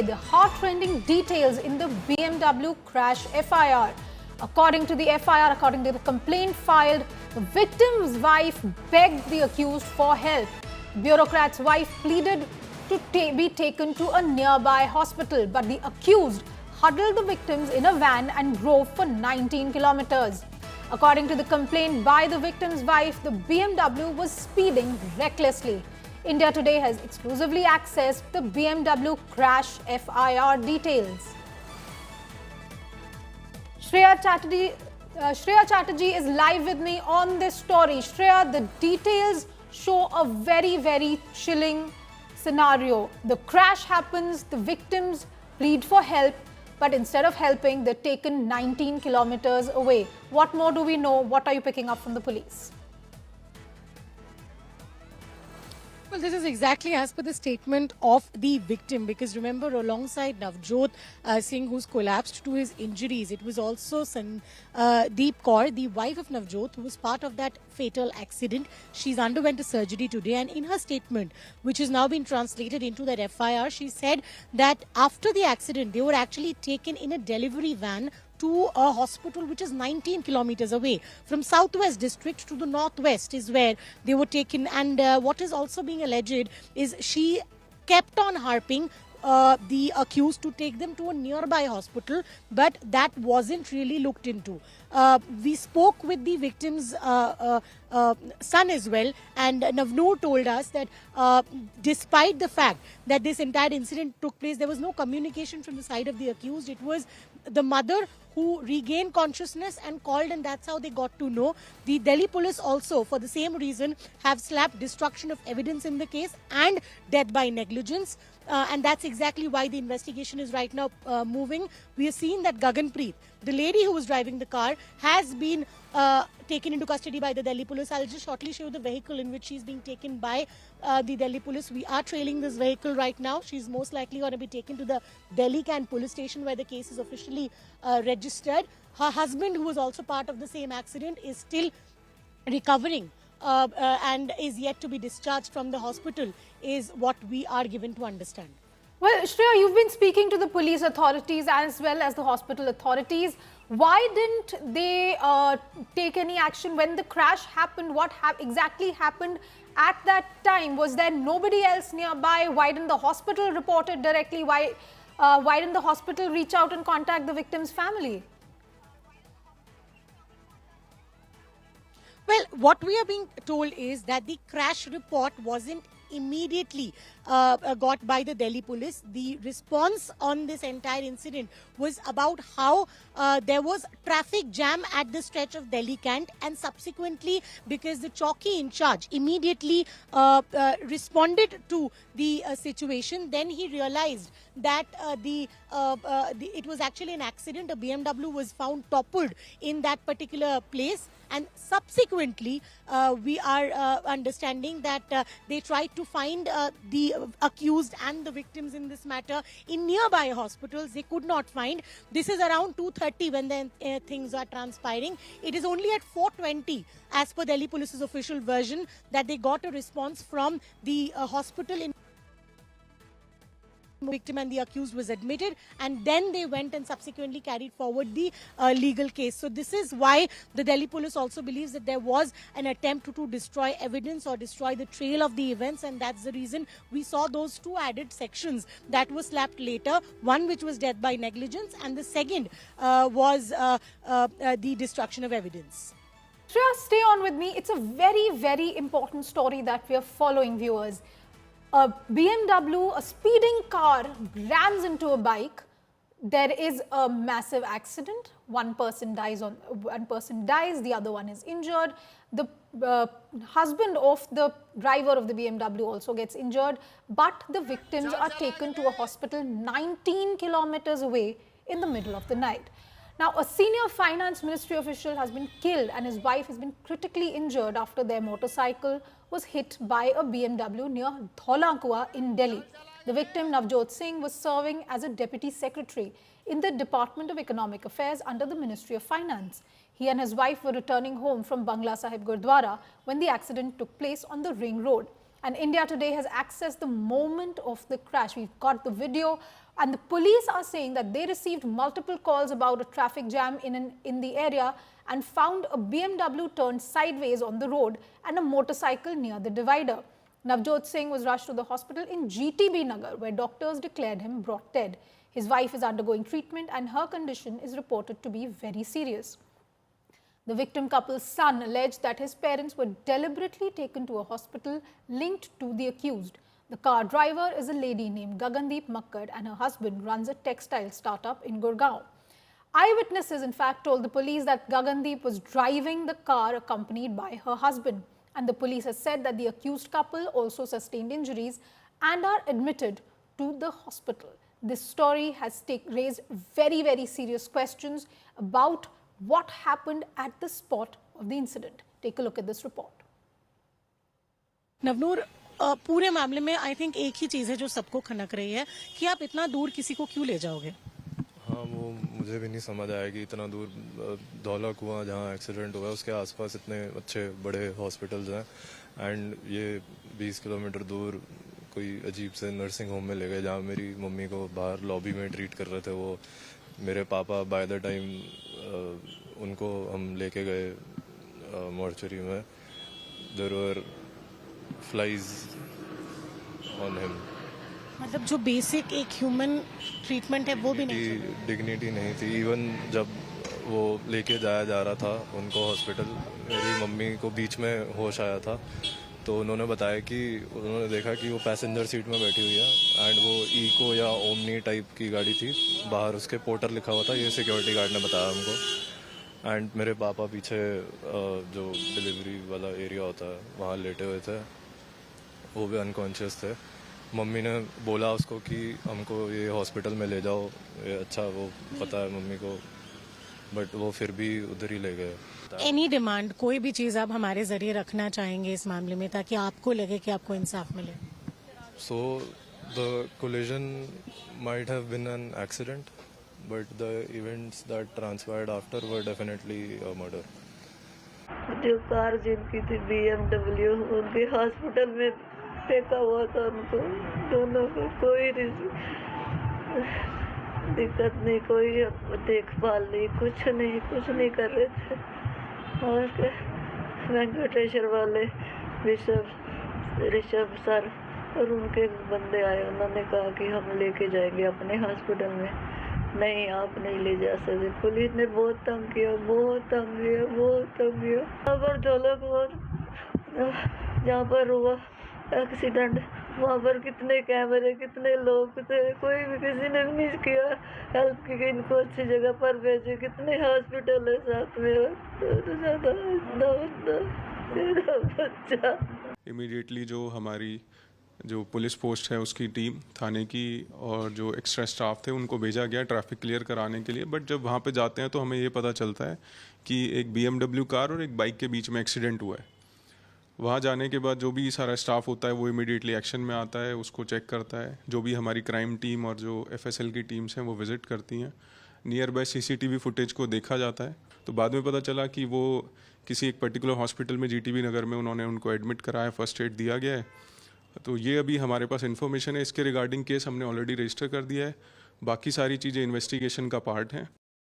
The heart-rending details in the BMW crash FIR. According to the FIR, according to the complaint filed, the victim's wife begged the accused for help. The bureaucrat's wife pleaded to be taken to a nearby hospital, but the accused huddled the victims in a van and drove for 19 kilometers. According to the complaint by the victim's wife, the BMW was speeding recklessly. India Today has exclusively accessed the BMW crash FIR details. Shreya Chatterjee is live with me on this story. Shreya, the details show a very, very chilling scenario. The crash happens, the victims plead for help, but instead of helping, they're taken 19 kilometers away. What more do we know? What are you picking up from the police? Well, this is exactly as per the statement of the victim, because remember, alongside Navjot Singh, who's collapsed to his injuries, it was also Sandeep Kaur, the wife of Navjot, who was part of that fatal accident. She's underwent a surgery today, and in her statement, which has now been translated into that FIR, she said that after the accident, they were actually taken in a delivery van to a hospital which is 19 kilometers away. From Southwest District to the Northwest is where they were taken. And what is also being alleged is she kept on harping the accused to take them to a nearby hospital, but that wasn't really looked into. We spoke with the victim's son as well, and Navnoor told us that despite the fact that this entire incident took place, there was no communication from the side of the accused. It was the mother who regained consciousness and called, and that's how they got to know. The Delhi police also, for the same reason, have slapped destruction of evidence in the case and death by negligence. And that's exactly why the investigation is right now moving. We have seen that Gaganpreet, the lady who was driving the car, has been taken into custody by the Delhi police. I'll just shortly show you the vehicle in which she's being taken by the Delhi police. We are trailing this vehicle right now. She's most likely going to be taken to the Delhi Can police station, where the case is officially registered. Her husband, who was also part of the same accident, is still recovering and is yet to be discharged from the hospital, is what we are given to understand. Well, Shreya, you've been speaking to the police authorities as well as the hospital authorities. Why didn't they take any action when the crash happened? What exactly happened at that time? Was there nobody else nearby? Why didn't the hospital report it directly? Why didn't the hospital reach out and contact the victim's family? Well, what we are being told is that the crash report wasn't immediately got by the Delhi police. The response on this entire incident was about how there was traffic jam at the stretch of Delhi Cant, and subsequently, because the Chowki in charge immediately responded to the situation, then he realized that it was actually an accident. A BMW was found toppled in that particular place. And subsequently, we are understanding that they tried to find the accused and the victims in this matter in nearby hospitals. They could not find. This is around 2:30 when the things are transpiring. It is only at 4:20, as per Delhi Police's official version, that they got a response from the hospital in victim, and the accused was admitted, and then they went and subsequently carried forward the legal case. So this is why the Delhi police also believes that there was an attempt to destroy evidence or destroy the trail of the events, and that's the reason we saw those two added sections that were slapped later, one which was death by negligence, and the second was the destruction of evidence. Shreya, stay on with me. It's a very, very important story that we are following, viewers. A BMW, a speeding car, rams into a bike. There is a massive accident. One person dies, the other one is injured. The husband of the driver of the BMW also gets injured, but the victims are taken to a hospital 19 kilometers away in the middle of the night. Now, a senior finance ministry official has been killed and his wife has been critically injured after their motorcycle was hit by a BMW near Dhaulakua in Delhi. The victim, Navjot Singh, was serving as a deputy secretary in the Department of Economic Affairs under the Ministry of Finance. He and his wife were returning home from Bangla Sahib Gurdwara when the accident took place on the Ring Road. And India Today has accessed the moment of the crash. We've got the video And the police are saying that they received multiple calls about a traffic jam in the area and found a BMW turned sideways on the road and a motorcycle near the divider. Navjot Singh was rushed to the hospital in GTB Nagar, where doctors declared him brought dead. His wife is undergoing treatment and her condition is reported to be very serious. The victim couple's son alleged that his parents were deliberately taken to a hospital linked to the accused. The car driver is a lady named Gagandeep Makkad and her husband runs a textile startup in Gurgaon. Eyewitnesses, in fact, told the police that Gagandeep was driving the car accompanied by her husband. And the police has said that the accused couple also sustained injuries and are admitted to the hospital. This story has raised very, very serious questions about what happened at the spot of the incident. Take a look at this report. Navnoor, पूरे मामले में I think एक ही चीज है जो सबको खनक रही है कि आप इतना दूर किसी को क्यों ले जाओगे? हाँ, वो मुझे भी नहीं समझ आया कि इतना दूर धौला कुआं जहाँ एक्सीडेंट हुआ उसके आसपास इतने अच्छे बड़े हॉस्पिटल्स हैं एंड ये 20 किलोमीटर दूर कोई अजीब से नर्सिंग होम में ले गए जहाँ मेरी मम्मी को बाहर लॉबी में ट्रीट कर रहे थे वो मेरे पापा बाय द टाइम उनको हम लेके गए मॉर्चरी में there were flies on him मतलब जो बेसिक एक ह्यूमन ट्रीटमेंट है वो भी नहीं, डिग्निटी नहीं थी। इवन जब वो लेके जाया जा रहा था उनको हॉस्पिटल, मेरी मम्मी को बीच में होश आया था तो उन्होंने बताया कि उन्होंने देखा कि वो पैसेंजर सीट में बैठी हुई है एंड वो इको या ओमनी टाइप की गाड़ी थी, बाहर उसके पोर्टर लिखा हुआ था, ये सिक्योरिटी गार्ड ने बताया हमको। एंड मेरे पापा पीछे जो डिलीवरी वाला एरिया होता है वहाँ लेटे हुए थे, वो भी अनकॉन्शियस थे। मम्मी ने बोला उसको कि हमको ये हॉस्पिटल में ले जाओ, ये अच्छा वो पता है मम्मी को, बट वो फिर भी उधर ही ले गए। एनी डिमांड, कोई भी चीज आप हमारे जरिए रखना चाहेंगे इस मामले में ताकि आपको लगे कि आपको इंसाफ मिले? So the collision might have been an accident but the events that transpired after were definitely a murder. जो कार जिनकी थी BMW, उनके हॉस्पिटल में फेंका हुआ था उनको दोनों को, कोई दिक्कत नहीं, कोई देखभाल नहीं, कुछ नहीं कर रहे थे। और वेंकटेश्वर वाले ऋषभ सर और उनके बंदे आए, उन्होंने कहा कि हम लेके जाएंगे अपने हॉस्पिटल में। नहीं, आप नहीं ले जा सकते। पुलिस ने बहुत तंग किया। यहाँ पर ढोलक जहाँ पर हुआ एक्सीडेंट वहाँ पर कितने कैमरे, कितने लोग थे, कोई भी किसी ने भी नहीं किया हेल्प की, इनको अच्छी जगह पर भेजे। कितने हॉस्पिटल है साथ में, तो ज़्यादा मेरा बच्चा। इमीडिएटली जो हमारी जो पुलिस पोस्ट है उसकी टीम थाने की और जो एक्स्ट्रा स्टाफ थे उनको भेजा गया ट्रैफिक क्लियर कराने के लिए। बट जब वहाँ पे जाते हैं तो हमें ये पता चलता है कि एक BMW कार और एक बाइक के बीच में एक्सीडेंट हुआ है। वहाँ जाने के बाद जो भी सारा स्टाफ होता है वो इमीडिएटली एक्शन में आता है, उसको चेक करता है। जो भी हमारी क्राइम टीम और जो FSL की टीम्स हैं वो विज़िट करती हैं। नियर बाय CCTV फुटेज को देखा जाता है तो बाद में पता चला कि वो किसी एक पर्टिकुलर हॉस्पिटल में GTB नगर में उन्होंने उनको एडमिट कराया, फर्स्ट एड दिया गया है। तो ये अभी हमारे पास इन्फॉर्मेशन है, इसके रिगार्डिंग केस हमने ऑलरेडी रजिस्टर कर दिया है। बाकी सारी चीज़ें इन्वेस्टिगेशन का पार्ट हैं।